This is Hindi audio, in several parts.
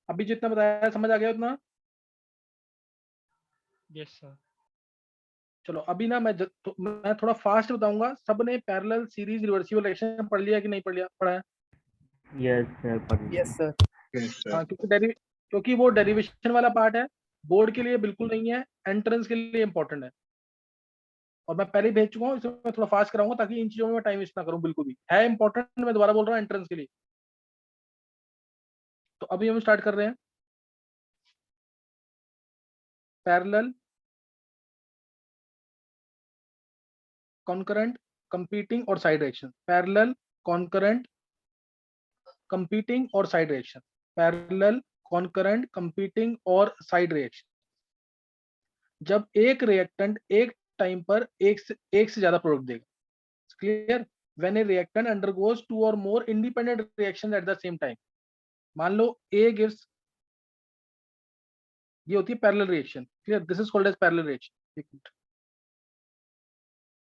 अभी जितना बताया समझ आ गया उतना? Yes sir. चलो अभी ना मैं थोड़ा फास्ट बताऊंगा। सबने पैरेलल सीरीज रिवर्सिबल रिएक्शन पढ़ लिया कि नहीं पढ़ा है? Yes sir. Yes sir. हाँ, क्योंकि वो डेरिवेशन वाला पार्ट है, बोर्ड के लिए बिल्कुल नहीं है, एंट्रेंस के लिए इंपॉर्टेंट है। और मैं पहले ही भेज चुका हूँ, इसमें मैं थोड़ा फास्ट कराऊंगा ताकि इन चीजों में टाइम वेस्ट ना करूँ। बिल्कुल भी है इंपॉर्टेंट, मैं दोबारा बोल रहा हूँ, एंट्रेंस के लिए। तो अभी हम स्टार्ट कर रहे हैं। पैरेलल, कॉन्करेंट, कंपीटिंग और side reaction. Parallel, concurrent, competing और side reaction. Parallel, concurrent, competing और साइड रिएक्शन। जब एक रिएक्टेंट एक टाइम पर एक से ज्यादा प्रोडक्ट देगा। Clear? When a reactant undergoes two or more independent reaction at the same time. मान लो ए गिव्स, ये होती है parallel reaction. Clear? This is called as parallel reaction.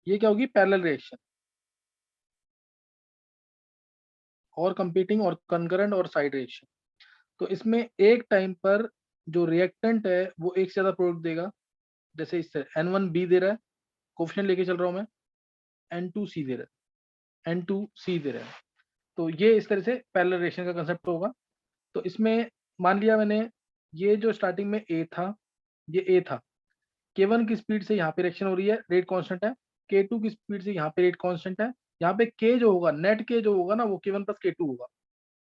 ये क्या होगी? Parallel reaction. और कंपीटिंग और कंकरेंट और साइड रिएक्शन। तो इसमें एक टाइम पर जो रिएक्टेंट है वो एक से ज्यादा प्रोडक्ट देगा। जैसे इससे N1B दे रहा है, कोफिशिएंट लेके चल रहा हूं मैं, N2C दे रहा है, N2C दे रहा है। तो ये इस तरह से पैरेलल रिएक्शन का कंसेप्ट होगा। तो इसमें मान लिया मैंने, ये जो स्टार्टिंग में A था, ये A था, K1 की स्पीड से यहाँ पे रिएक्शन हो रही है, रेट कांस्टेंट है। K2 की स्पीड से यहाँ पे रेट कांस्टेंट है। यहाँ पे K जो होगा, नेट K जो होगा ना, वो K1 प्लस K2 होगा।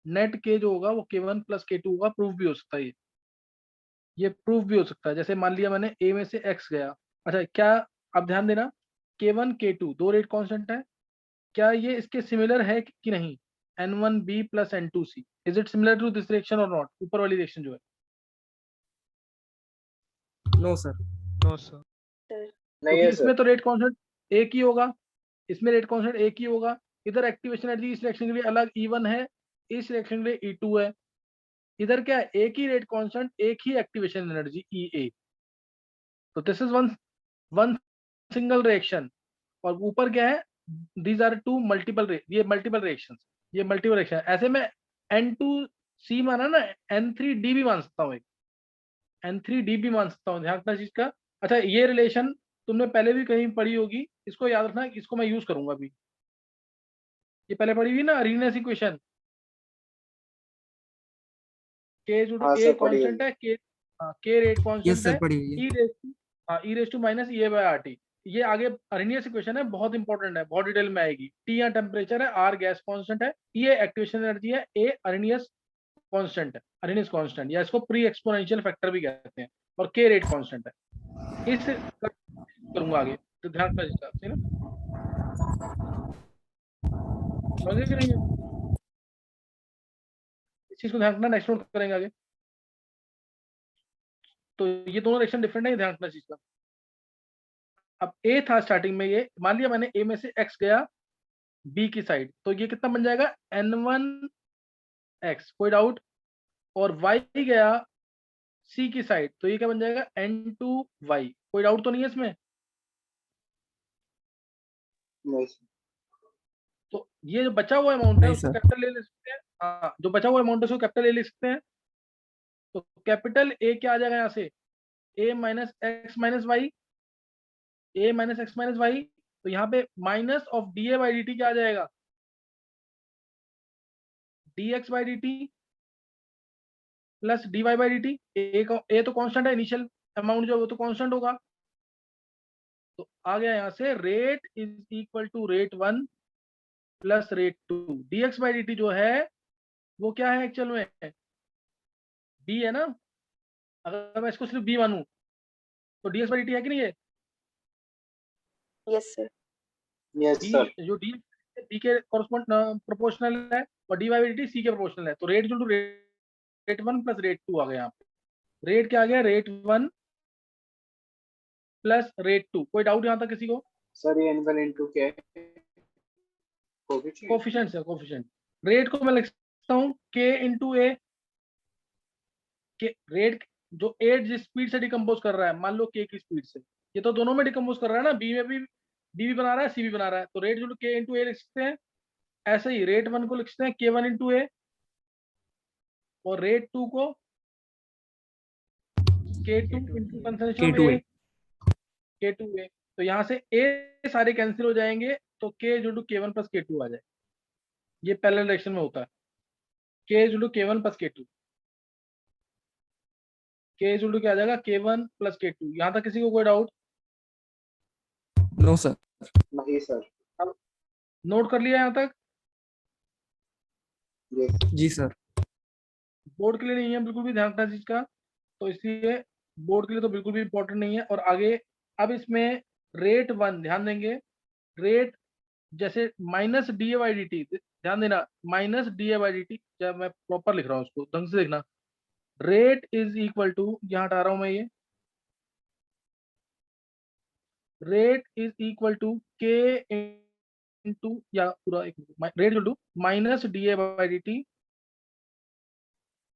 नेट K जो होगा वो K1 प्लस K2 होगा। प्रूफ भी हो सकता है ये प्रूफ भी हो सकता है। जैसे मान लिया मैंने A में से X गया। अच्छा क्या, अब ध्यान देना, K1 K2 दो रेट कांस्टेंट है, क्या ये इसके सिमिलर है कि नहीं? N1B plus N2C, is it similar to this reaction और नॉट? ऊपर वाली रिएक्शन जो है। No sir. No sir. क्योंकि इसमें तो रेट कांस्टेंट एक ही होगा, इसमें रेट कांस्टेंट एक ही होगा। इधर एक्टिवेशन एनर्जी इस रिएक्शन के लिए अलग E1 है, इस रिएक्शन के लिए E2 है। इधर क्या है? एक ही रेट कांस्टेंट, एक ही एक्टिवेशन एनर्जी EA। तो this is one single reaction. और ऊपर क्या है? दीज आर टू मल्टीपल, ये मल्टीपल रिएक्शन, ये मल्टीपल रिएक्शन। ऐसे में N2C माना ना, N3D भी मान सकता हूँ, एक N3D भी मान सकता हूँ। ध्यान रखना चीज का। अच्छा ये रिलेशन तुमने पहले भी कहीं पढ़ी होगी, इसको याद रखना, इसको मैं यूज करूंगा अभी। ये पहले पढ़ी हुई ना, अरीनेस इक्वेशन। K जो A कांस्टेंट है, K rate yes constant sir, है, पढ़ी हुई है। E raise to minus EA by RT। ये आगे अरेनियस इक्वेशन है, बहुत इंपॉर्टेंट है, बहुत डिटेल में आएगी। T यहाँ टेम्परेचर है, R गैस कांस्टेंट है, E एक्टिवेशन एनर्जी है, A अरेनियस कांस्टेंट है, अरेनियस कांस्टेंट, या इसको प्री एक्सपोनेंशियल फैक्टर भी कहते हैं। और K रेट कांस्टेंट है। इस करूंगा आगे, तो ध्यान रखना इसका, ठीक है ना? समझ गए कि नहीं? इस चीज को ध्यान रखना, नेक्स्ट नोट करेंगे आगे। तो ये दोनों रिएक्शन डिफरेंट है, ध्यान रखना चीज का। अब A था स्टार्टिंग में, ये मान लिया मैंने A में से X गया B की साइड, तो ये कितना बन जाएगा? N1X, कोई डाउट? और Y गया C की साइड, तो ये क्या बन जाएगा? N2Y, कोई डाउट तो नहीं है इसमें? तो ये जो बचा हुआ अमाउंट है नहीं उसको सर। कैपिटल ले सकते हैं। हाँ, जो बचा हुआ अमाउंट है उसको कैपिटल ले सकते हैं। तो कैपिटल A क्या आ जाएगा यहाँ से? A minus x minus Y, A minus x minus Y. तो यहाँ पे minus of DA by DT क्या आ जाएगा? DX by DT plus DY by DT। A तो कांस्टेंट है, इनिशियल अमाउंट जो वो तो कांस्टेंट होगा। तो आ गया यहाँ से, rate is equal to rate 1 plus rate 2। DX by DT जो है वो क्या है एक्चुअल में? B है ना। अगर मैं इसको सिर्फ B मानूं तो DX बाई DT है कि नहीं? है यस सर। D, जो D के कॉरस्पॉन्ड प्रोपोर्शनल है, और DY बाई DT C के प्रोपोर्शनल है। तो रेट जो रेट 1 प्लस रेट 2 आ गया यहाँ पे। रेट क्या आ गया? Rate 1 plus rate 2। कोई डाउट यहाँ तक किसी को? सर ये N1 N2 क्या है? कोफिशिएंट है, कोफिशिएंट। रेट को मैं लिख सकता हूँ K इंटू A। रेट जो A जिस स्पीड से डिकम्पोज कर रहा है, मान लो K की स्पीड से, ये तो दोनों में डिकम्पोज कर रहा है ना, B में भी D भी बना रहा है, C भी बना रहा है। तो रेट जो K इंटू A लिख सकते हैं। ऐसे ही रेट 1 को लिख सकते हैं K1 इंटू A, और रेट 2 को K2 into concentration of K2A. A, K2A। तो यहाँ से A सारे कैंसिल हो जाएंगे, तो K equal to K1 plus K2 आ जाए। ये पैरेलल डायरेक्शन में होता है, K equal to K1 plus K2, K equal to क्या आ जाएगा, K1 प्लस K2। यहाँ तक किसी को कोई डाउट? No sir. नहीं सर। नोट कर लिया यहाँ तक? यस। जी सर। बोर्ड के लिए नहीं है बिल्कुल भी, ध्यान रखना चीज का, तो इसलिए बोर्ड के लिए तो बिल्कुल भी इंपॉर्टेंट नहीं है। और आगे अब इसमें रेट 1 ध्यान देंगे, रेट जैसे minus D A by D T, ध्यान देना, minus D A by D T, जब मैं प्रॉपर लिख रहा हूँ उसको ढंग से देखना, रेट इज इक्वल टू, यहाँ हटा रहा हूं मैं ये, rate is equal to K into, या पूरा एक rate equal to minus D A by D T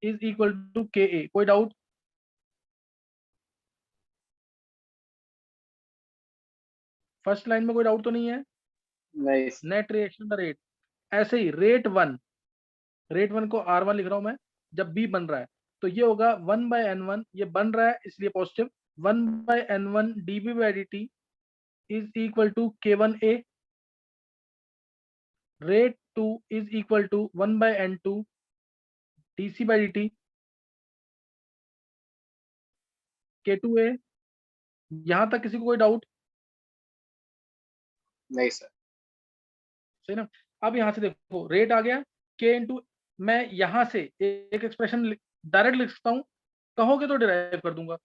is equal to K A. कोई डाउट? फर्स्ट लाइन में कोई डाउट तो नहीं है? नहीं। नेट रिएक्शन रेट, ऐसे ही रेट 1, रेट 1 को R1 लिख रहा हूं मैं, जब B बन रहा है तो ये होगा 1/N1, ये बन रहा है इसलिए positive, 1/N1 dB by dt is equal to K1A, rate 2 is equal to 1/N2 dC by dt, K2A। यहां तक किसी को कोई डाउट? नहीं सर। सही ना? अब यहां से देखो रेट आ गया, K इंटू, मैं यहां से एक एक्सप्रेशन डायरेक्ट लिख सकता हूं, कहोगे तो डिराइव कर दूंगा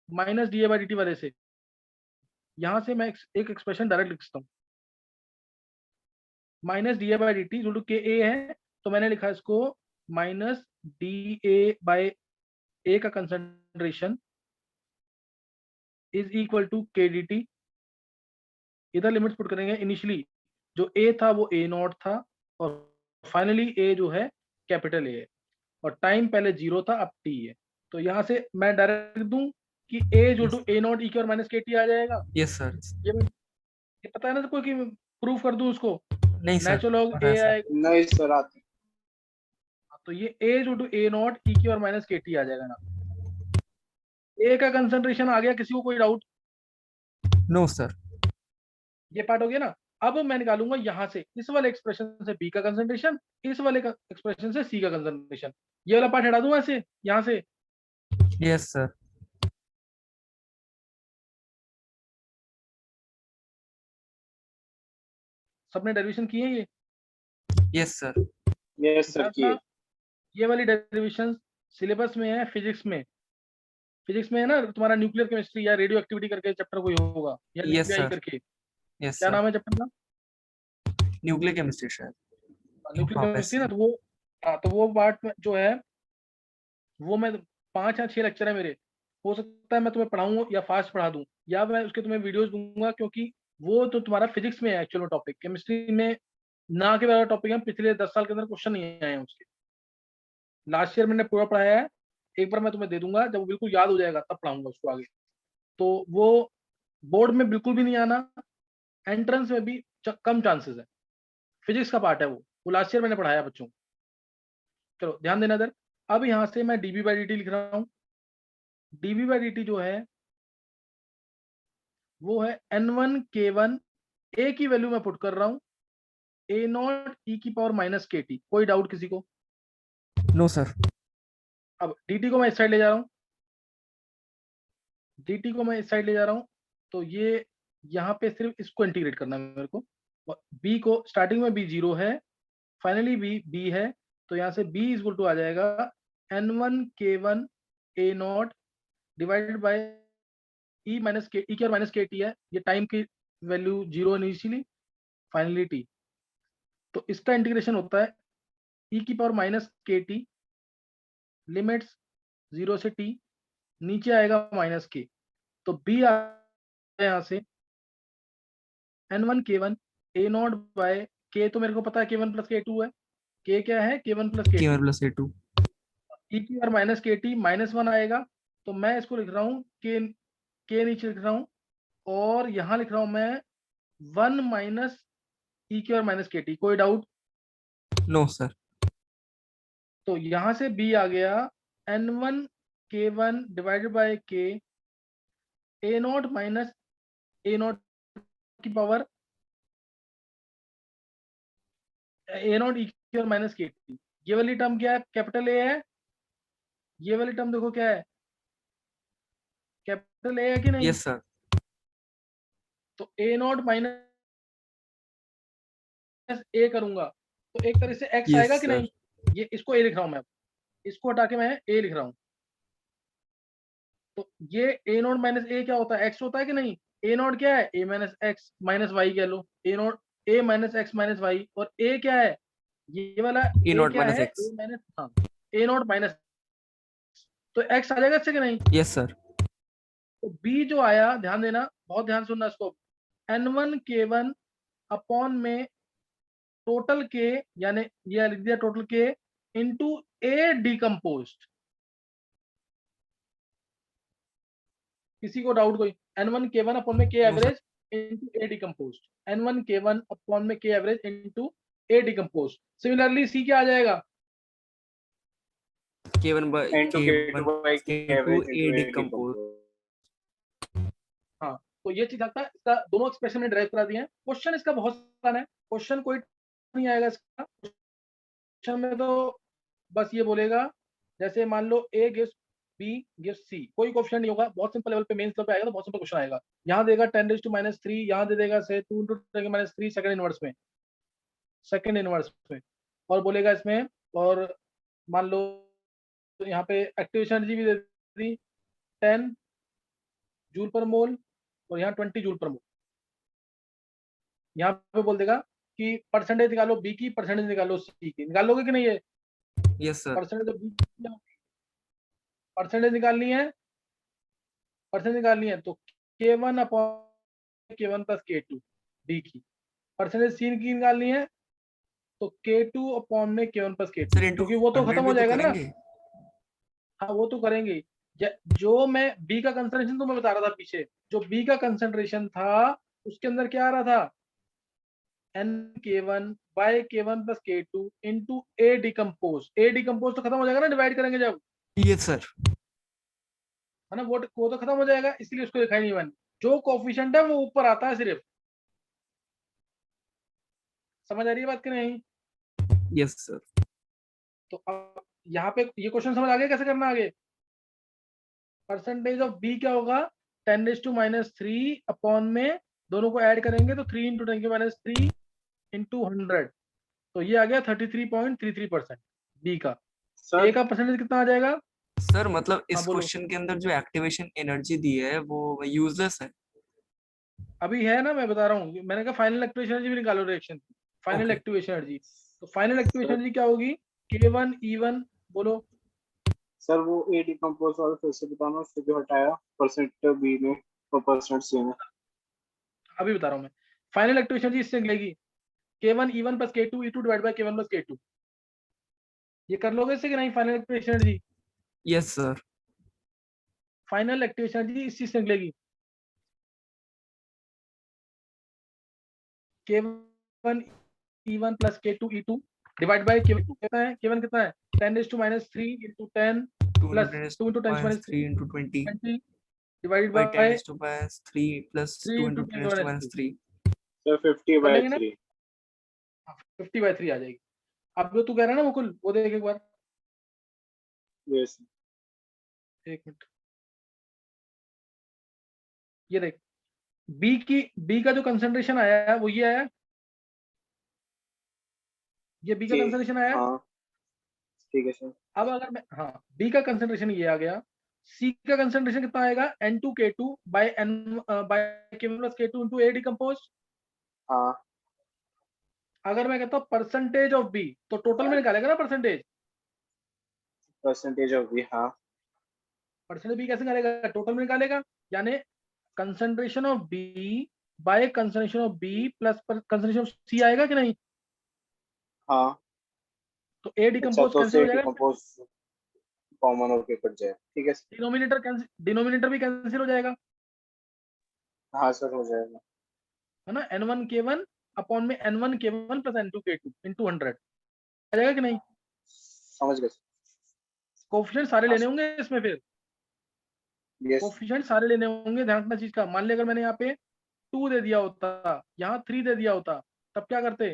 minus D A by D T वाले से, यहां से मैं एक एक्सप्रेशन डायरेक्ट लिख सकता हूं, minus D A by D T to K A है, तो मैंने लिखा इसको minus D A by A का concentration is equal to K D T. इधर लिमिट्स पुट करेंगे, इनिशियली जो ए था वो ए नॉट था, और फाइनली ए जो है कैपिटल ए है, और टाइम पहले 0 था, अब टी है। तो यहाँ से मैं डायरेक्ट दूं कि ए जो टू ए नॉट ई की और माइनस के टी आ जाएगा। Yes sir. ये पता है ना सबको कि प्रूफ कर दूं उसको? नहीं सर। नेचुरल लॉग ए आएगा, नहीं सर आते। तो ये ए जो टू ए नॉट ई की और माइनस के टी आ जाएगा ना। ए का कंसंट्रेशन आ गया, किसी को कोई डाउट? No sir. ये पार्ट हो गया ना। अब मैं निकालूंगा यहाँ से, इस वाले एक्सप्रेशन से बी का कंसंट्रेशन, इस वाले एक्सप्रेशन से सी का कंसंट्रेशन, ये वाला पार्ट हटा दूं ऐसे यहाँ से। Yes sir. सबने डेरिवेशन किए हैं ये? Yes sir. यस सर किए। ये वाली डेरिवेशन सिलेबस में है, फिजिक्स में, फिजिक्स में है ना तुम्हारा, न्यूक्लियर केमिस्ट्री या रेडियो एक्टिविटी करके चैप्टर कोई होगा, या Yes, न्यूक्लियाई sir. करके, यस क्या सर। नाम है चैप्टर का? न्यूक्लियर केमिस्ट्री शायद। न्यूक्लियर हाँ, केमिस्ट्री ना, तो वो, हाँ, तो वो पार्ट में जो है वो मैं 5 या 6 लेक्चर है मेरे, हो सकता है मैं तुम्हें पढ़ाऊँ या फास्ट पढ़ा दूं, या मैं उसके तुम्हें वीडियोस दूंगा, क्योंकि वो तो तुम्हारा फिजिक्स में है एक्चुअल में टॉपिक, केमिस्ट्री में ना के बराबर टॉपिक है, पिछले 10 साल के अंदर क्वेश्चन नहीं आए हैं उसके। लास्ट ईयर मैंने पूरा पढ़ाया है, एक बार मैं तुम्हें दे दूंगा, जब वो बिल्कुल याद हो जाएगा तब पढ़ाऊंगा उसको आगे। तो वो बोर्ड में बिल्कुल भी नहीं आना, एंट्रेंस में भी कम चांसेस है, फिजिक्स का पार्ट है वो लास्ट ईयर मैंने पढ़ाया बच्चों को। चलो ध्यान देना इधर। अब यहाँ से मैं डीबी बाई डी लिख रहा हूँ, डीबी बाई डी जो है वो है N1K1, ए की वैल्यू मैं पुट कर रहा हूँ ए नॉट ई की पावर माइनस के टी। कोई डाउट किसी को? No sir. अब dt को मैं इस साइड ले जा रहा हूँ, dt को मैं इस साइड ले जा रहा हूँ, तो ये यहाँ पे सिर्फ इसको इंटीग्रेट करना है मेरे को। b को स्टार्टिंग में b 0 है, फाइनली b है, तो यहाँ से b इक्वल टू आ जाएगा N1K1 A not divided by E minus के, ई की और माइनस के टी है, ये टाइम की वैल्यू 0 इनिशियली, फाइनली t। तो इसका इंटीग्रेशन होता है ई की power minus k T, limits 0 से t, नीचे आएगा माइनस के, तो b आ यहाँ से N1K1 A not bye k, तो मेरे को पता है K1 प्लस K2 है, k क्या है K1 plus K2, K1 plus A2 ई की और माइनस के टी -1 आएगा, तो मैं इसको लिख रहा हूँ k नीचे लिख रहा हूँ, और यहाँ लिख रहा हूँ मैं 1 माइनस ई की और माइनस के टी। कोई डाउट? No sir. तो यहाँ से b आ गया N1K1 divided by k a naught minus a naught की power a naught equal minus k t. ये वाली टर्म क्या है? कैपिटल ए है। ये वाली टर्म देखो क्या है? कैपिटल ए है कि नहीं? Yes sir. तो ए नॉट माइनस ए करूंगा तो एक तरह से एक्स आएगा यस कि सर। नहीं? ये इसको ए लिख रहा हूं मैं, इसको हटा के मैं ए लिख रहा हूं। तो ये ए नॉट माइनस ए क्या होता है? एक्स होता है कि नहीं? ए नॉट क्या है? A minus x minus y कह लो। A naught a minus x minus y, और ए क्या है? ये वाला ए ए नॉट क्या माइनस है? एक्स। ए माइनस, हाँ, ए नॉट माइनस, तो एक्स आ जाएगा इससे कि नहीं? Yes sir. तो बी जो आया, ध्यान देना, बहुत ध्यान सुनना इसको, n1 k1 अपॉन में टोटल के, यानी ये लिख दिया टोटल के इंटू ए डिकम्पोज्ड। किसी को डाउट कोई? n1 k1 अपॉन में k No, sir. Average into a decomposed, n1 k1 upon में k average into a decomposed. Similarly c क्या आ जाएगा? K1 by Into K1 K2 by K2 average A into A decompose. decompose. हाँ, तो ये चीज आता है। इसका दोनों एक्सप्रेशन में ड्राइव करा दिए हैं। क्वेश्चन इसका बहुत आसान है, क्वेश्चन कोई नहीं आएगा इसका। क्वेश्चन में तो बस ये बोलेगा, जैसे मान लो a gives b gives c, कोई क्वेश्चन नहीं होगा, बहुत सिंपल लेवल पे, मेन लेवल पे आएगा तो बहुत सिंपल क्वेश्चन आएगा। यहाँ देगा 10⁻³ यहाँ दे देगा से 2 × 10⁻³ सेकंड इनवर्स में, सेकंड इनवर्स में, और बोलेगा इसमें, और मान लो यहाँ पे एक्टिवेशन एनर्जी भी दे दी 10 जूल पर मोल, और यहाँ 20 जूल पर मोल। यहाँ पे बोल देगा कि परसेंटेज निकालो बी की, परसेंटेज निकालो सी की। निकालोगे कि नहीं? ये Yes sir. Percentage B, percentage निकालनी है, परसेंटेज निकालनी है तो k1 upon k1 plus k2 B की। परसेंटेज सी की निकालनी है तो k2 अपॉन में k1 plus k2, Sir into क्योंकि वो तो 100 खत्म भी हो तो जाएगा ना। करेंगे। हाँ, वो तो करेंगे ही। जो मैं बी का कंसंट्रेशन तो मैं बता रहा था पीछे, जो बी का कंसंट्रेशन था उसके अंदर क्या आ रहा था? n k1 by k1 plus k2 into a decompose. A decompose तो खत्म हो जाएगा ना, डिवाइड करेंगे जब, Yes sir. है ना? वो तो खत्म हो जाएगा, इसलिए उसको दिखाई नहीं मैंने। जो कोफिशिएंट है वो ऊपर आता है सिर्फ। समझ आ रही है बात कि नहीं? Yes sir. तो अब यहाँ पे ये क्वेश्चन समझ आ गया कैसे करना आगे? परसेंटेज ऑफ बी क्या होगा? 10⁻³ अपॉन में दोनों को ऐड करेंगे तो 3 × 10⁻³ इंटू 100, तो ये आ गया 33.33% बी का। Sir, ए का परसेंटेज कितना आ जाएगा? सर मतलब हाँ इस बोलो। क्वेश्चन के अंदर जो एक्टिवेशन एनर्जी दी है वो यूजलेस है। अभी है ना, मैं बता रहा हूँ, मैंने कहा फाइनल एक्टिवेशन एनर्जी भी निकालो reaction, final Okay. Activation energy. तो फाइनल एक्टिवेशन Sir. एनर्जी क्या होगी? k1 E1 बोलो। सर वो ए डिकम्पोज वाला फिर से बताना, उससे जो हटाया परसेंट बी में और परसेंट सी में। अभी बता रहा हूँ मैं। फाइनल एक्टिवेशन एनर्जी इससे निकलेगी k1 E1 plus k2 E2 divide by k1 plus k2। ये कर लोगे इससे कि नहीं? Final activation energy, Yes sir. Final activation energy इस चीज से निकलेगी k1 E1 plus k2 E2 divide by k2 कितना है? k1 कितना है? 10⁻³ into 10 2 plus into 2 × 10⁻³ 10⁻³ into 20 20 divide by by 10⁻³ plus 3 2 into into 10⁻³ 10⁻³ sir 50 कर बाय लेंगे ना? 3। 50/3 आ जाएगी। अब जो तू कह रहा है ना मुकुल, वो देख एक बार, यस एक मिनट, ये देख, बी का जो कंसंट्रेशन आया है वो ये आया, ये बी का जी, कंसंट्रेशन आया। हाँ ठीक है सर। अब अगर मैं, हाँ, बी का कंसंट्रेशन ये आ गया, सी का कंसंट्रेशन कितना आएगा? n2k2 by k1 plus k2 into a decompose. हाँ अगर मैं कहता हूँ परसेंटेज ऑफ बी, तो टोटल में निकालेगा ना परसेंटेज। परसेंटेज ऑफ बी, हाँ परसेंटेज बी कैसे निकालेगा? टोटल में निकालेगा, यानी concentration of b by concentration of b plus concentration of c आएगा कि नहीं? हाँ। तो ए अच्छा डिकम्पोज तो कैंसिल से हो जाएगा, डिकम्पोज कॉमन होके कट जाए, ठीक है सर। डिनोमिनेटर भी कैंसिल हो जाएगा, हाँ सर हो जाएगा। है ना? n1 k1 अपॉन में n1 k1 plus n2 k2 into 100 आ जाएगा कि नहीं? समझ गए सर। कोफिशिएंट सारे हाँ लेने सर। होंगे इसमें फिर। यस कोफिशिएंट सारे लेने होंगे, ध्यान रखना चीज का। मान लिया अगर मैंने यहाँ पे 2 दे दिया होता, यहाँ 3 दे दिया होता, तब क्या करते?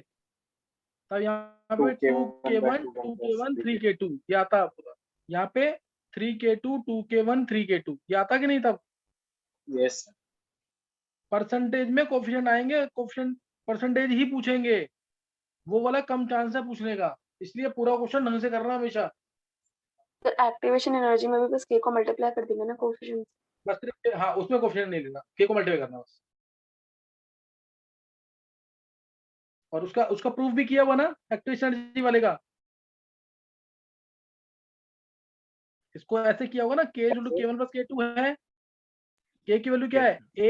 तब यहाँ पे 2k1 2k1 3k2 ये आता पूरा। यहाँ पे 3k2 2k1 3k2 ये आता कि नहीं? तब यस परसेंटेज में कोफिशिएंट आएंगे, कोफिशिएंट परसेंटेज ही पूछेंगे, वो वाला कम चांस है पूछने का, इसलिए पूरा क्वेश्चन ढंग से करना हमेशा। तो एक्टिवेशन एनर्जी में भी बस k को मल्टीप्लाई कर देंगे ना कोफिशिएंट। बस सिर्फ हाँ, उसमें कोफिशिएंट नहीं लेना, k को मल्टीप्लाई करना बस। और उसका उसका प्रूफ भी किया हुआ ना एक्टिवेशन एनर्जी वाले का। इसको ऐसे किया होगा ना, k k1 + k2 है, k की वैल्यू क्या है? a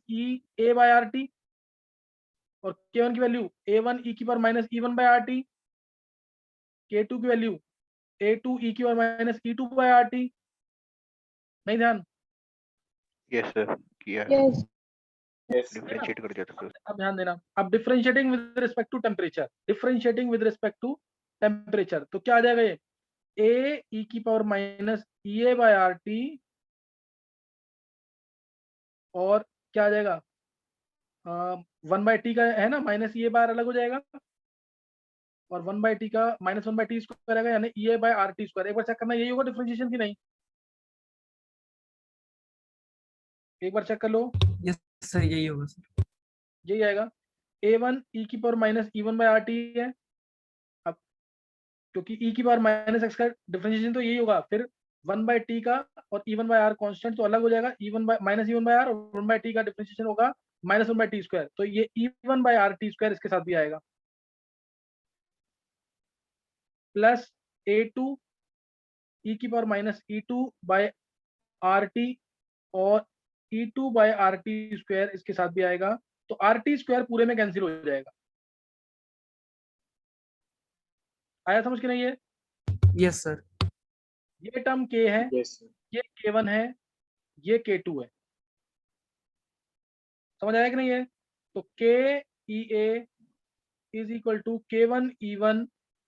e - a by rt, और k1 की value a1 e - e1 by rt, k2 की value a2 e - e2 by rt। नहीं ध्यान? यस सर, किया है, यस यस डिफरेंशिएट कर दिया था सर। अब ध्यान देना, अब differentiating with respect to temperature, differentiating with respect to temperature, तो क्या आ जाएगा ये? a e - ea by rt, और क्या आ जाएगा? 1/t का है ना, माइनस ea बार अलग हो जाएगा, और 1/t का -1/t स्क्वायर आएगा, यानी ea by rt स्क्वायर। एक बार चेक करना, यही होगा डिफरेंशिएशन की नहीं? एक बार चेक कर लो, यस सर, यही होगा सर। यही आएगा। a1 e - e1 by rt है। अब क्योंकि e - x का डिफरेंशिएशन तो यही होगा, फिर 1/t का और e1/r कांस्टेंट तो अलग हो जाएगा, -e1/r, और 1/t का डिफरेंशिएशन होगा -1/t स्क्वायर, तो ये e1/rt स्क्वायर इसके साथ भी आएगा, plus a2 e - e2 by rt, और e2 by rt स्क्वायर इसके साथ भी आएगा, तो rt स्क्वायर पूरे में कैंसिल हो जाएगा। आया समझ के नहीं है? Yes sir. ये टर्म k है, यस ये k1 है, ये k2 है। समझ आया कि नहीं है? तो k ea is equal to k1 e1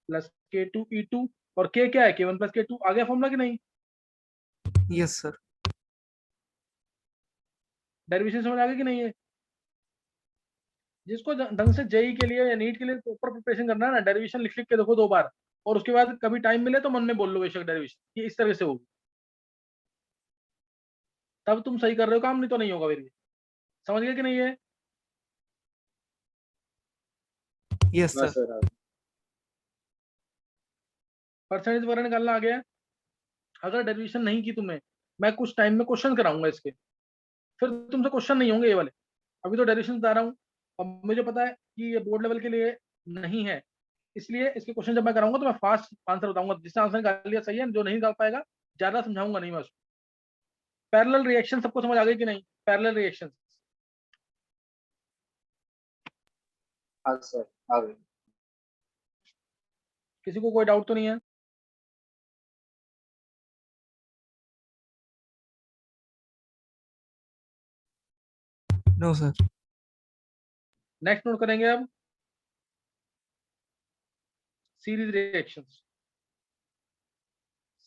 plus k2 e2, और k क्या है? k1 + k2। आ गया फॉर्मूला कि नहीं? Yes sir. डेरिवेशन समझ आ गई कि नहीं है? जिसको ढंग से जेई के लिए या नीट के लिए प्रॉपर प्रिपरेशन करना है ना, डेरिवेशन लिख लिख के देखो 2 बार, और उसके बाद कभी टाइम मिले तो मन में बोल लो बेशक डेरिवेशन, ये इस तरह से होगी, तब तुम सही कर रहे हो काम, नहीं तो नहीं होगा फिर भी। समझ गए कि नहीं है? यस हाँ सर। सर परसेंटेज वगैरह निकालना आ गया है? अगर डेरिवेशन नहीं की तुम्हें, मैं कुछ टाइम में क्वेश्चन कराऊंगा इसके, फिर तुमसे क्वेश्चन नहीं होंगे ये वाले। अभी तो डेरिवेशन बता रहा हूँ, और मुझे पता है कि ये बोर्ड लेवल के लिए नहीं है, इसलिए इसके क्वेश्चन जब मैं कराऊंगा तो मैं फास्ट आंसर बताऊंगा, जिसने आंसर निकाल लिया सही है, जो नहीं निकाल पाएगा ज्यादा समझाऊंगा नहीं मैं उसको। पैरेलल रिएक्शन सबको समझ आ गई कि नहीं? पैरेलल रिएक्शन हाँ सर आ गए किसी को कोई डाउट तो नहीं है? No sir. नेक्स्ट नोट करेंगे अब सीरीज रिएक्शंस,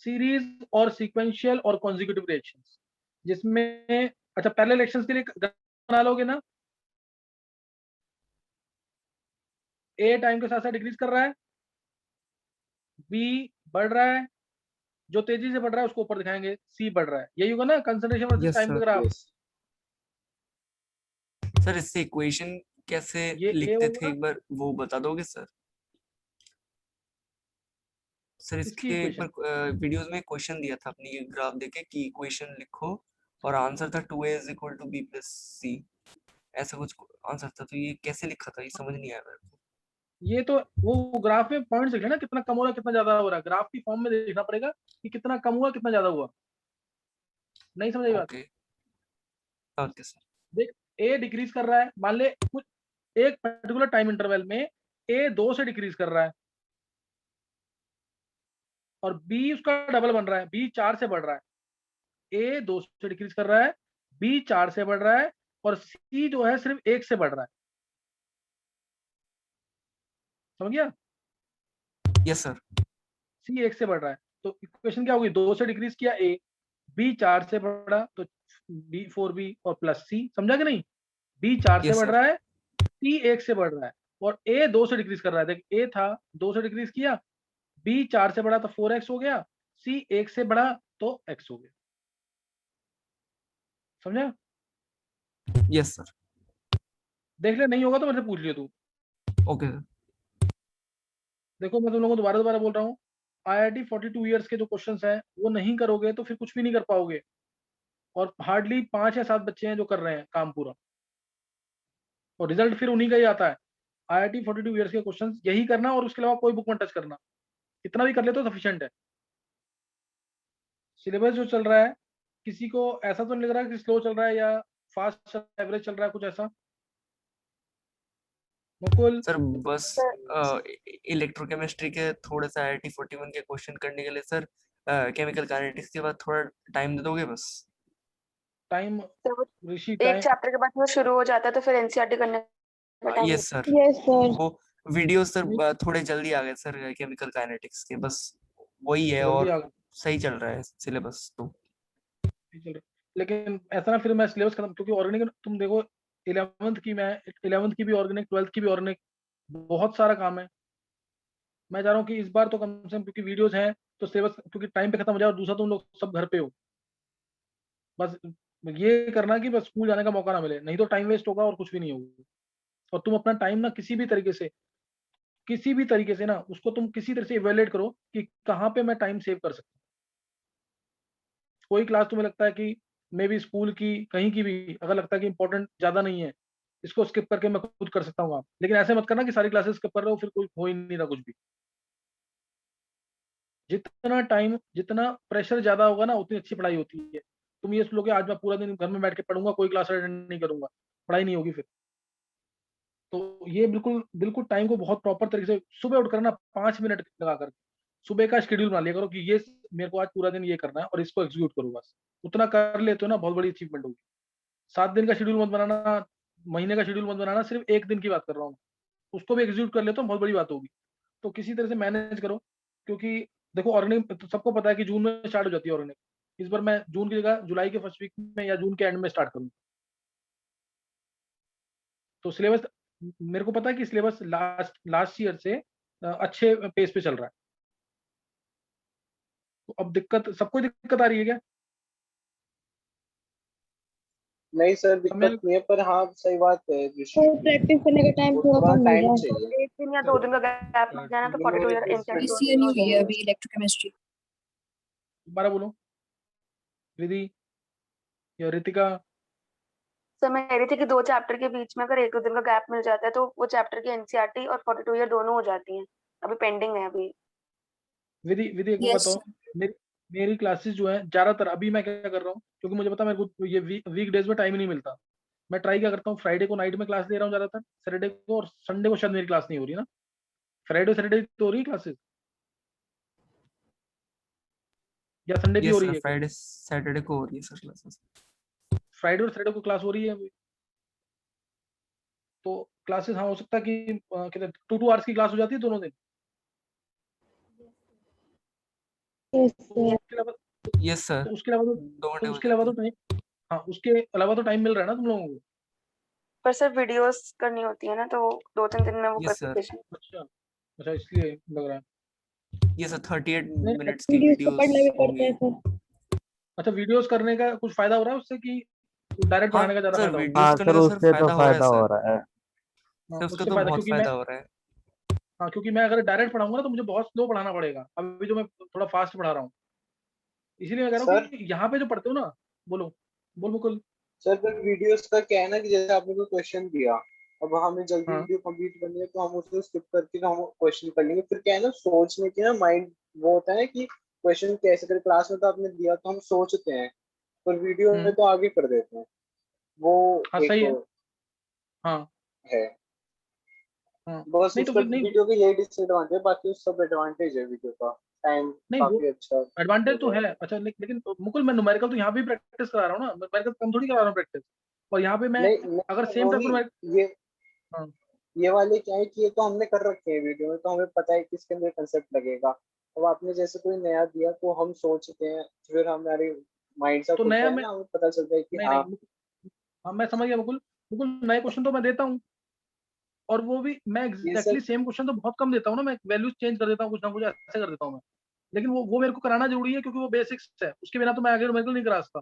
सीरीज और सीक्वेंशियल और कॉन्जिक्यूटिव रिएक्शंस, जिसमें अच्छा पैरेलल रिएक्शंस के लिए बना लोगे ना, ए टाइम के साथ साथ डिक्रीज कर रहा है, बी बढ़ रहा है, जो तेजी से बढ़ रहा है उसको ऊपर दिखाएंगे, सी बढ़ रहा है, यही होगा ना concentration versus Yes, time sir. का ग्राफ। यस सर इससे इक्वेशन कैसे ये ए लिखते थे, होगा, एक बार वो बता दोगे सर? सर इसकी इसके इक्वेशन ऊपर वीडियोस में क्वेश्चन दिया था अपनी ग्राफ देके कि इक्वेशन लिखो, और आंसर था 2a = b + c, ऐसा कुछ आंसर था। तो ये कैसे लिखा था, ये समझ नहीं आया मेरे को। ये तो वो ग्राफ में पॉइंट्स लिखे ना, कितना कम हो रहा है कितना ज्यादा हो रहा है, ग्राफ की फॉर्म में देखना पड़ेगा कि कितना कम हुआ कितना ज्यादा हुआ। नहीं समझ आई बात? Okay okay sir. देख, ए डिक्रीज कर रहा है, मान ले कुछ एक पर्टिकुलर टाइम इंटरवल में ए 2 से डिक्रीज कर रहा है, और बी उसका डबल बन रहा है, बी 4 से बढ़ रहा है। ए 2 से डिक्रीज कर रहा है, बी 4 से बढ़ रहा है, और सी जो है सिर्फ 1 से बढ़ रहा है। समझ गया? Yes sir. सी 1 से बढ़ रहा है, तो इक्वेशन क्या होगी? 2 से डिक्रीज किया ए, बी 4 से बढ़ा तो बी 4b और प्लस सी, समझा कि नहीं? बी 4 से Yes, बढ़ sir. रहा है, सी 1 से बढ़ रहा है और ए 2 से डिक्रीज कर रहा है। देख ए था 2 से डिक्रीज किया, बी 4 से बढ़ा तो 4x हो गया, सी 1 से बढ़ा तो x हो गया। समझा? Yes, sir. देख ले, नहीं होगा तो मेरे से पूछ लियो तू। Okay, sir. देखो मैं तुम लोगों को दोबारा बोल रहा हूँ, IIT 42 ईयर्स के जो क्वेश्चंस हैं वो नहीं करोगे तो फिर कुछ भी नहीं कर पाओगे। और हार्डली 5 या 7 बच्चे हैं जो कर रहे हैं काम पूरा, और रिजल्ट फिर उन्हीं का ही आता है। IIT 42 ईयर्स के क्वेश्चंस यही करना और उसके अलावा कोई बुक मत टच करना, इतना भी कर ले तो सफिशिएंट है। सिलेबस जो चल रहा है, किसी को ऐसा तो नहीं लग रहा कि स्लो चल रहा है या फास्ट एवरेज चल रहा है, कुछ ऐसा? मुकुल, सर बस सर इलेक्ट्रोकेमिस्ट्री के थोड़े सा IIT 41 के क्वेश्चन करने के लिए सर केमिकल काइनेटिक्स के बाद थोड़ा टाइम दे दोगे बस? टाइम सर वो ऋषि एक टाइम चैप्टर के बाद वो शुरू हो जाता है तो फिर एनसीईआरटी करने का time yes sir, yes sir. वो वीडियो सर नहीं, थोड़े जल्दी आ गए सर केमिकल काइनेटिक्स के, बस वही है जल्दी और आ गए, सही चल रहा है सिलेबस तो। ठीक चल रहा है। लेकिन ऐसा ना फिर मैं सिलेबस खत्म, क्योंकि ऑर्गेनिक तुम देखो 11th की, मैं 11th की भी ऑर्गेनिक, 12th की भी ऑर्गेनिक, बहुत सारा काम है। मैं चाह रहा हूँ कि इस बार तो कम से कम, क्योंकि वीडियोस हैं तो सिलेबस क्योंकि टाइम पे खत्म हो जाए, और दूसरा तुम लोग सब घर पे हो, बस ये करना कि बस स्कूल जाने का मौका ना मिले, नहीं तो टाइम वेस्ट होगा और कुछ भी नहीं होगा। और तुम अपना टाइम ना किसी भी तरीके से ना उसको तुम किसी तरह से इवेलुएट करो कि कहाँ पे मैं टाइम सेव कर सकता हूँ। कोई क्लास तुम्हें लगता है कि मे बी स्कूल की कहीं की भी अगर लगता है कि इंपॉर्टेंट ज्यादा नहीं है, इसको स्किप करके मैं खुद कर सकता हूँ, आप लेकिन ऐसे मत करना कि सारी क्लासेस स्किप कर रहे हो फिर कोई हो ही नहीं रहा कुछ भी। जितना प्रेशर ज्यादा होगा ना उतनी अच्छी पढ़ाई होती है। तुम ये सोचोगे आज मैं पूरा दिन घर में बैठ के पढ़ूंगा, कोई क्लास अटेंड नहीं करूंगा, पढ़ाई नहीं होगी फिर। तो ये बिल्कुल बिल्कुल टाइम को बहुत प्रॉपर तरीके से सुबह उठ करना 5 मिनट लगा कर सुबह का शेड्यूल बना लिया करो कि ये मेरे को आज पूरा दिन ये करना है और इसको एग्जीक्यूट करो, बस उतना कर लेते हो ना बहुत बड़ी अचीवमेंट होगी। 7 दिन का शेड्यूल मत बनाना, महीने का शेड्यूल मत बनाना, सिर्फ एक दिन की बात कर रहा हूँ, उसको भी एग्जीक्यूट कर लेते हो बहुत बड़ी बात होगी। तो किसी तरह से मैनेज करो, क्योंकि देखो ऑर्गेनिक तो सबको पता है कि जून में स्टार्ट हो जाती है ऑर्गेनिक। इस बार मैं जून की जगह जुलाई के फर्स्ट वीक में या जून के एंड में स्टार्ट करूँ। तो सिलेबस मेरे को पता है कि सिलेबस लास्ट लास्ट ईयर से अच्छे पेस पे चल रहा है। तो अब दिक्कत सबको दिक्कत आ रही है क्या? नहीं सर, अब मैं दिक्कत नहीं है, पर हाँ सही बात है ऋषि और की, प्रैक्टिस करने का टाइम वो थोड़ा थोड़ा कम मिल टाइम रहा है। चाहिए। एक दिन या 2 दिन का गैप मिल जाए ना तो ठीक है, 42 एक ईयर एनसीईआरटी बीसीए नहीं हुई है अभी इलेक्ट्रोकेमिस्ट्री। दोबारा बोलो, विधि या रितिका। सर मैं कह रही थी कि 2 चैप्टर के बीच में अगर 1-2 दिन का गैप मिल जाता है तो वो चैप्टर की एनसीईआरटी और 42 ईयर दोनों हो जाती हैं। अभी पेंडिंग है अभी। विधि विधि एक बात यस बताओ, मेरी मेरी क्लासेस जो है ज्यादातर, अभी मैं क्या कर रहा हूँ क्योंकि मुझे पता है मेरे को ये वीक डेज में टाइम ही नहीं मिलता। मैं ट्राई क्या करता हूँ, फ्राइडे को नाइट में क्लास दे रहा हूँ ज्यादातर, सैटरडे को, और संडे को शायद मेरी क्लास नहीं हो रही ना। फ्राइडे सैटरडे तो हो रही है क्लासेस, या संडे भी हो यस रही सर, है? फ्राइडे सैटरडे को हो रही है सर क्लासेस। फ्राइडे और सैटरडे को क्लास हो रही है अभी। तो क्लासेस हाँ हो सकता है कि कितने 2 आवर्स की क्लास हो जाती है दोनों दिन। यस तो सर। उसके अलावा यस सर, तो उसके अलावा तो 2 घंटे तो हो उसके अलावा जाती तो है। टाइम, हाँ उसके अलावा तो टाइम मिल रहा है ना तुम लोगों को? पर सर वीडियोस करनी होती है ना तो 2-3 दिन में वो यस सर, करके अच्छा अच्छा, इसलिए लग रहा है। ये सर 38 नहीं, मिनट्स की वीडियोस तो पढ़ वीडियोस लगे करते होंगी। हैं सर। अच्छा वीडियोस करने का कुछ फायदा हो रहा है उससे कि डायरेक्ट हाँ पढ़ाने का ज्यादा सर, फायदा होगा? वीडियोस हाँ करने सर, का सर उससे तो फायदा हो रहा है फायदा हो सर, रहा है। हाँ, सर उसका उससे तो फायदा, बहुत क्योंकि मैं फायदा हो रहा है। हाँ क्योंकि मैं अगर डायरेक्ट पढ़ाऊंगा ना तो मुझे बहुत स्लो पढ़ाना पड़ेगा, अभी जो मैं थोड़ा फास्ट पढ़ा रहा हूँ। इसीलिए मैं कह रहा हूँ सर कि यहाँ पे जो पढ़ते हो ना, बोलो बोल मुकुल। सर फिर वीडियोस का क्या है ना कि जैसे आपने कोई क्वेश्चन दिया, अब हमें जल्दी हाँ वीडियो कंप्लीट करनी है तो हम उसको स्किप करके हम क्वेश्चन कर लेंगे। फिर क्या है ना, सोचने की ना माइंड वो होता है कि क्वेश्चन कैसे करें। क्लास में तो आपने दिया तो हम सोचते हैं, पर वीडियो में हम्म, तो आगे कर देते हैं। वो हाँ एक सही है। हाँ है, हाँ, बस नहीं तो उसका फिर नहीं, वीडियो की यही डिसएडवांटेज है, बाकी सब एडवांटेज है वीडियो का। टाइम नहीं वो काफी अच्छा हो एडवांटेज तो है। जाएगा। अच्छा लेकिन मुकुल मैं न्यूमेरिकल तो यहाँ भी प्रैक्टिस करा रहा हूँ ना, न्यूमेरिकल कम थोड़ी करा रहा हूँ प्रैक्टिस। और यहाँ पे मैं नहीं अगर नहीं सेम वो पेपर नहीं, में, ये हाँ ये वाले क्या है कि ये तो हमने कर रखे हैं वीडियो में, तो हमें पता है कि इसके अंदर कंसेप्ट लगेगा। अब आपने जैसे कोई नया दिया तो हम सोचते हैं, फिर हमारी माइंड सा तो खुलता नया है मैं ना, हमें पता चलता है कि नहीं हाँ नहीं हाँ मैं समझ गया मुकुल। मुकुल नए क्वेश्चन तो मैं देता हूँ, और वो भी मैं ये एग्जैक्टली सब सेम क्वेश्चन तो बहुत कम देता हूँ ना, मैं वैल्यूज चेंज कर देता हूँ, कुछ ना कुछ ऐसे कर देता हूँ मैं। लेकिन वो मेरे को कराना जरूरी है, क्योंकि वो बेसिक्स है, उसके बिना तो मैं आगे न्यूमेरिकल नहीं करा सकता।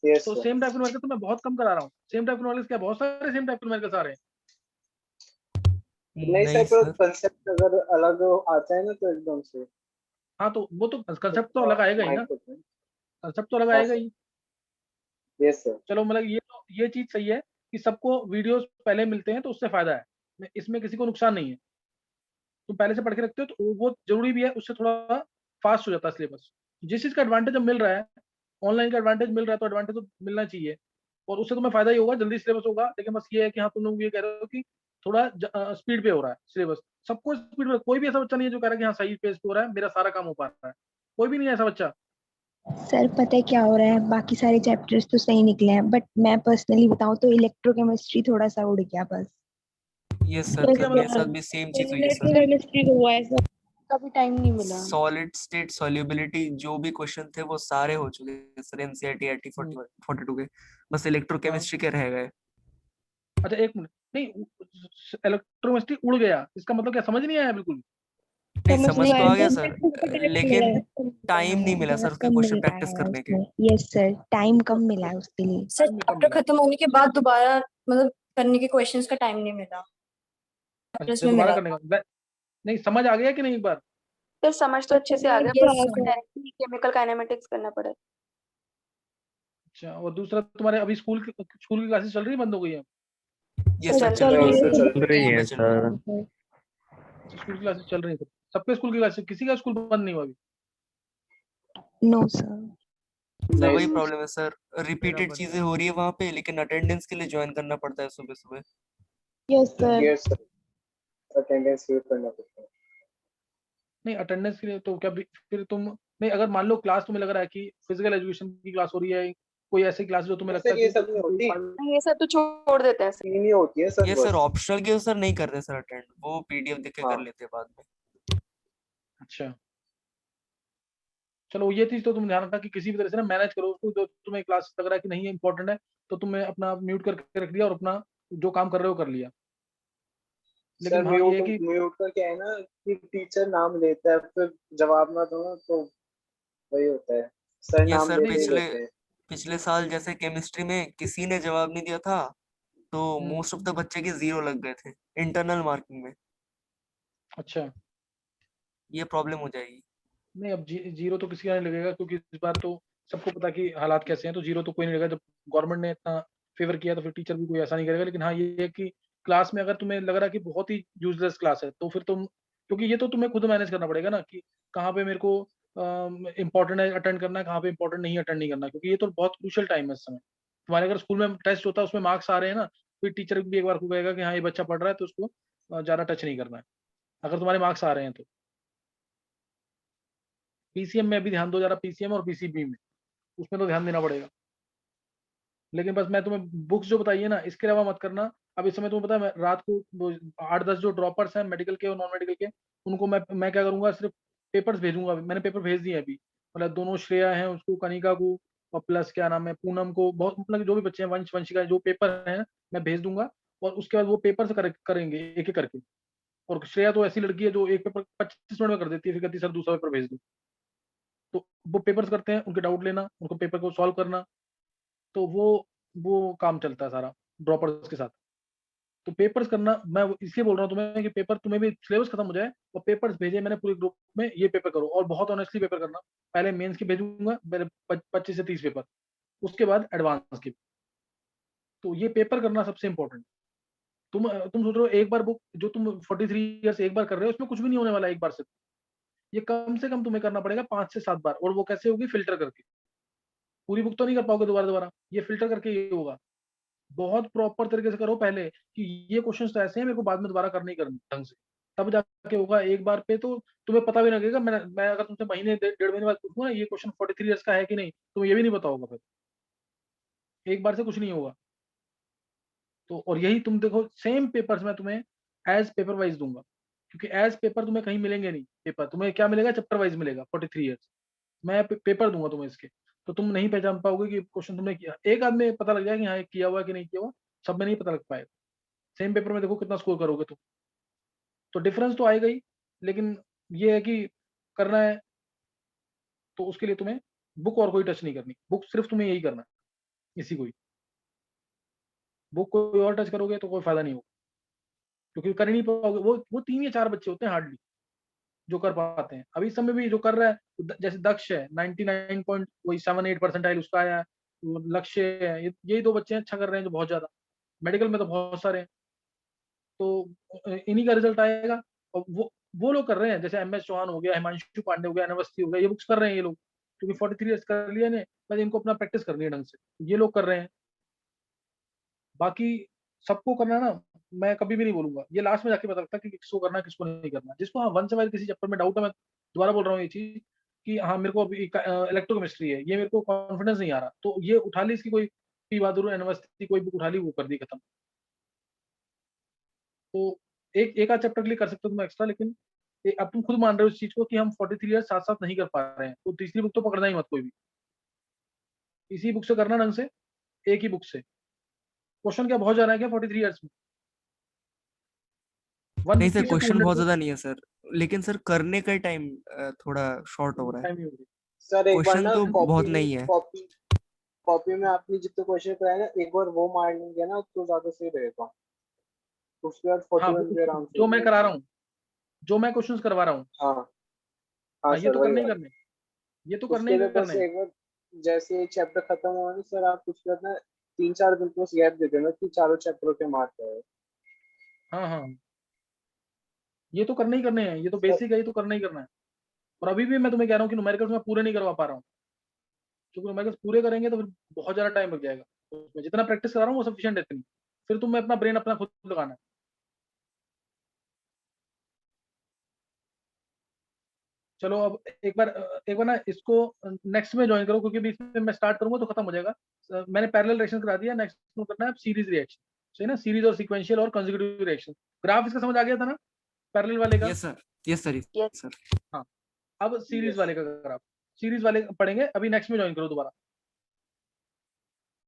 यस तो सर। सेम टाइप न्यूमेरिकल तो मैं बहुत कम करा रहा हूँ। सेम टाइप न्यूमेरिकल क्या बहुत सारे सेम टाइप न्यूमेरिकल आ रहे हैं। नहीं नहीं सर, पर सर, कंसेप्ट अगर अलग आता है ना तो एकदम से हाँ तो वो तो कंसेप्ट तो अलग आएगा ही ना, माइंड खुलता है। कंसेप्ट तो अलग हाँ आएगा सर। ही। Yes sir. चलो मतलब ये चीज सही है कि सबको वीडियोस पहले मिलते हैं तो उससे फायदा है, इसमें किसी को नुकसान नहीं है। तुम पहले से पढ़ के रखते हो तो वो जरूरी भी है, उससे थोड़ा फास्ट हो जाता है सिलेबस। जिस चीज का एडवांटेज अब मिल रहा है, ऑनलाइन का एडवांटेज मिल रहा है, तो एडवांटेज तो मिलना चाहिए, और उससे तुम्हें फायदा ही होगा, जल्दी सिलेबस होगा। लेकिन बस ये है कि हाँ तुम लोग ये कह रहे हो कि थोड़ा स्पीड पे हो रहा है सिलेबस, सबको स्पीड पे। कोई भी ऐसा बच्चा नहीं है जो कह रहा है कि हाँ सही पेज पे हो रहा है, मेरा सारा काम हो पा रहा है, कोई भी नहीं है ऐसा बच्चा। सर पता है क्या हो रहा है, बाकी सारे चैप्टर्स तो सही निकले हैं, बट मैं पर्सनली बताऊं तो इलेक्ट्रोकेमिस्ट्री थोड़ा सा उड़ गया बस। ये सर उड़ गया मेरे साथ मतलब भी सेम चीज हुई है सर। इलेक्ट्रोकेमिस्ट्री को हुआ है सर, कभी टाइम नहीं मिला। सॉलिड स्टेट सॉल्युबिलिटी जो भी क्वेश्चन थे वो सारे हो चुके हैं सर, एनसीईआरटी आरटी 42 के, बस हाँ इलेक्ट्रोकेमिस्ट्री के रह गए। अच्छा एक मिनट, नहीं इलेक्ट्रोकेमिस्ट्री उड़ गया इसका मतलब क्या, समझ नहीं आया बिल्कुल। नहीं समझ समझ नहीं तो आया आ गया सर, सर, डायरेक्ट मिला लेकिन है, कम मिला टाइम नहीं है, मिला बहुत सर उसके कम क्वेश्चन मिल प्रैक्टिस पाया है करने के। उसमें। यस सर, टाइम कम मिला है उसके लिए। सर टाइम भी कम चैप्टर मिला। खत्म होने के बाद दोबारा मतलब करने के क्वेश्चंस का टाइम नहीं मिला, अच्छा में दोबारा मिला करने था। का नहीं समझ आ गया कि नहीं एक बार। फिर समझ तो अच्छे से आ गया, Yes, पर sir. केमिकल काइनेमेटिक्स करना पड़ा। अच्छा और दूसरा तुम्हारे अभी स्कूल की क्लासेस चल रही है, बंद हो गई है? ये सर चल चल रही है रही सर, है चल रही जून में है चल रही है। सर। सर। अच्छा स्कूल की क्लासेस चल रही है, सबके स्कूल की क्लासेस, किसी का स्कूल बंद नहीं हुआ अभी? No sir. सर नहीं वही सर। प्रॉब्लम है सर, रिपीटेड बंद चीजें हो रही है वहां पे, लेकिन अटेंडेंस के लिए ज्वाइन करना पड़ता है सुबह सुबह। Yes sir. Yes sir, attendance use करना पड़ता है। नहीं अटेंडेंस के लिए तो क्या फिर तुम नहीं, अगर मान लो क्लास तुम्हें लग रहा है कि फिजिकल एजुकेशन की क्लास हो रही है, कोई ऐसी क्लास जो तुम्हें नहीं लगता सर, है ये कि सब नहीं कोई होती, ये सब तो छोड़ देते हैं। तीन ही होती है सर ये सर बस। ऑप्शनल के सर नहीं करते सर अटेंड, वो पीडीएफ देख के कर हाँ लेते हैं बाद में। अच्छा चलो ये चीज तो तुम ध्यान रखना कि किसी भी तरह से ना मैनेज करो उसको, जो तुम्हें क्लास लग रहा है कि नहीं है इंपॉर्टेंट है, तो तुमने अपना म्यूट करके रख दिया और अपना जो काम कर रहे हो कर लिया। सर, लेकिन हाँ ये म्यूट है कि म्यूट का क्या है ना कि टीचर नाम लेता है, फिर जवाब ना दो ना तो वही होता है, सर ये नाम सर नहीं लेते ही वो पिछले लेते हैं। पिछले साल जैसे केमिस्ट्री में किसी ने जवाब नहीं दिया था, तो हम्म, मोस्ट ऑफ द बच्चे के 0 लग गए थे इंटरनल मार्किंग में। अच्छा ये प्रॉब्लम हो जाएगी। नहीं अब जीरो तो किसी का नहीं लगेगा, क्योंकि इस बार तो सबको पता कि हालात कैसे हैं, तो जीरो तो कोई नहीं लगेगा। जब गवर्नमेंट ने इतना फेवर किया तो फिर टीचर भी कोई ऐसा नहीं करेगा। लेकिन हाँ ये है कि क्लास में अगर तुम्हें लग रहा है कि बहुत ही यूजलेस क्लास है, तो फिर तुम, क्योंकि ये तो तुम्हें खुद मैनेज करना पड़ेगा ना कि कहाँ पे मेरे को इंपॉर्टेंट है अटेंड करना है, कहाँ पे इंपॉर्टेंट नहीं अटेंड नहीं करना, क्योंकि ये तो बहुत क्रूशियल टाइम है इस समय। तुम्हारे अगर स्कूल में टेस्ट होता है उसमें मार्क्स आ रहे हैं ना, फिर टीचर भी एक बार को कहेगा कि हाँ ये बच्चा पढ़ रहा है तो उसको ज्यादा टच नहीं करना है, अगर तुम्हारे मार्क्स आ रहे हैं तो। पीसीएम में अभी ध्यान दो जरा, पीसीएम और पीसीबी में, उसमें तो ध्यान देना पड़ेगा। लेकिन बस मैं तुम्हें बुक्स जो बताइए ना इसके अलावा मत करना। अब इस समय तुम्हें पता है मैं रात को 8-10 जो ड्रॉपर्स हैं मेडिकल के और नॉन मेडिकल के, उनको मैं क्या करूंगा, सिर्फ पेपर्स भेजूंगा। मैंने पेपर भेज दिए अभी, मतलब दोनों श्रेया हैं उसको, कनिका को, और प्लस क्या नाम है पूनम को, बहुत मतलब जो भी बच्चे हैं वंशिका जो पेपर हैं मैं भेज दूंगा। और उसके बाद वो पेपर से करेंगे एक एक करके। और श्रेया तो ऐसी लड़की है जो एक पेपर 25 मिनट में कर देती है, फिर कहती है सर दूसरा पेपर भेज दो। तो वो पेपर्स करते हैं, उनके डाउट लेना, उनको पेपर को सॉल्व करना, तो वो काम चलता है सारा ड्रॉपर्स के साथ। तो पेपर्स करना, मैं इसलिए बोल रहा हूँ तुम्हें कि पेपर तुम्हें भी सिलेबस खत्म हो जाए और पेपर्स भेजे मैंने पूरे ग्रुप में, ये पेपर करो और बहुत ऑनेस्टली पेपर करना। पहले मेंस की भेजूंगा, पहले 25 से 30 पेपर, उसके बाद एडवांस की। तो ये पेपर करना सबसे इंपॉर्टेंट। तुम सोच रहे हो एक बार बुक जो तुम 43 ईयर्स एक बार कर रहे हो उसमें कुछ भी नहीं होने वाला एक बार से। ये कम से कम तुम्हें करना पड़ेगा 5 से 7 बार, और वो कैसे होगी, फिल्टर करके। पूरी बुक तो नहीं कर पाओगे दोबारा दोबारा, ये फिल्टर करके ये होगा। बहुत प्रॉपर तरीके से करो पहले कि ये क्वेश्चंस तो ऐसे हैं मेरे को बाद में दोबारा करने ही करने ढंग से, तब जाके होगा एक बार पे। तो तुम्हें पता भी नहीं लगेगा, मैं अगर तुमसे महीने 1.5 महीने बाद पूछूंगा ना ये क्वेश्चन 43 ईयर्स का है कि नहीं, तुम्हें ये भी नहीं पता होगा फिर। एक बार से कुछ नहीं होगा। तो और यही तुम देखो सेम पेपर्स मैं तुम्हें एज पेपर वाइज दूंगा, क्योंकि एज पेपर तुम्हें कहीं मिलेंगे नहीं। पेपर तुम्हें क्या मिलेगा, चैप्टर वाइज मिलेगा 43 ईयर्स। मैं पेपर दूंगा तुम्हें इसके। तो तुम नहीं पहचान पाओगे कि क्वेश्चन तुमने किया। एक आदमी पता लग जाएगा कि हाँ ये किया हुआ कि नहीं किया हुआ, सब में नहीं पता लग पाएगा। सेम पेपर में देखो कितना स्कोर करोगे तुम, तो डिफरेंस तो आएगा ही, लेकिन ये है कि करना है तो उसके लिए तुम्हें बुक और कोई टच नहीं करनी, बुक सिर्फ तुम्हें यही करना है, इसी को ही। बुक कोई और टच करोगे तो कोई फायदा नहीं होगा, क्योंकि कर ही नहीं पाओगे। वो 3 या 4 बच्चे होते हैं हार्डली जो कर पाते हैं। अभी इस समय भी जो कर रहा है, जैसे दक्ष है 99.78 परसेंटाइल उसका आया है, लक्ष्य है, यही 2 बच्चे हैं अच्छा कर रहे हैं जो बहुत ज्यादा। मेडिकल में तो बहुत सारे हैं, तो इन्हीं का रिजल्ट आएगा। और वो लोग कर रहे हैं, जैसे MS चौहान हो गया, हिमांशु पांडे हो गया, अनवस्थी हो गया, ये बुक्स कर रहे हैं ये लोग, क्योंकि 43 ईयर्स कर लिया ने, बस इनको अपना प्रैक्टिस करनी है ढंग से, ये लोग कर रहे हैं। बाकी सबको करना ना, मैं कभी भी नहीं बोलूंगा, ये लास्ट में जाके पता लगता है कि किसको करना है किसको नहीं करना। जिसको हाँ 1 से 5 किसी चैप्टर में डाउट है, मैं दोबारा बोल रहा हूँ ये चीज कि हाँ मेरे को अभी इलेक्ट्रोकेमिस्ट्री है, ये मेरे को कॉन्फिडेंस नहीं आ रहा, तो ये उठा ली, इसकी कोई पी बहादुर अनवस्थी कोई बुक उठा ली, वो कर दी खत्म। तो एक आध चैप्टर के लिए कर सकते हो तुम एक्स्ट्रा, लेकिन अब तुम खुद मान रहे हो इस चीज को कि हम 43 ईयर्स साथ साथ नहीं कर पा रहे हैं, तो तीसरी बुक तो पकड़ना ही मत कोई भी, इसी बुक से करना ढंग से, एक ही बुक से। क्वेश्चन क्या बहुत ज्यादा है क्या 43 ईयर्स में? नहीं सर 150 से क्वेश्चन 200 बहुत ज्यादा नहीं है सर, लेकिन सर करने का टाइम थोड़ा शॉर्ट हो रहा है। टाइम ही हो गया। सर एक बार क्वेश्चन ना तो बहुत नहीं है। कॉपी में आपने जितने क्वेश्चन कराए ना, एक बार वो मार लेंगे ना तो ज्यादा सही रहेगा। उसके बाद हाँ 41 पे आराम से जो हो मैं करा जाएगा। रहा हूँ, जो मैं क्वेश्चंस करवा रहा हूँ, हाँ हाँ हाँ ये सर तो वही करने ही बात। करने, ये तो करने उसके ही लिए बस करने हैं। एक बार जैसे ये चैप्टर खत्म हुआ ना सर, आप उसके बाद ना 3-4 दिन बस गैप दे देना कि चारों चैप्टरों के मार्क है। हाँ हाँ ये तो करने ही करने हैं, ये तो बेसिक है, ये तो करना ही करना है। और अभी भी मैं तुम्हें कह रहा हूँ कि न्यूमेरिकल्स मैं पूरे नहीं करवा पा रहा हूँ, क्योंकि न्यूमेरिकल्स पूरे करेंगे तो फिर बहुत ज्यादा टाइम लग जाएगा। उसमें जितना प्रैक्टिस करा रहा हूँ वो सफिशिएंट है इतनी, फिर तुम्हें अपना ब्रेन अपना खुद लगाना है। चलो अब एक बार ना इसको नेक्स्ट में ज्वाइन करो, क्योंकि अभी इसमें मैं स्टार्ट करूंगा तो खत्म हो जाएगा। मैंने पैरेलल रिएक्शन करा दिया, नेक्स्ट में करना है सीरीज रिएक्शन, सही ना, सीरीज और सीक्वेंशियल और कंसेक्यूटिव रिएक्शन। ग्राफ इसका समझ आ गया था ना पैरेलल वाले का? Yes sir, yes sir, Yes. Sir. हाँ अब सीरीज Yes. वाले का ग्राफ, सीरीज वाले पढ़ेंगे, अभी नेक्स्ट में ज्वाइन करो दोबारा।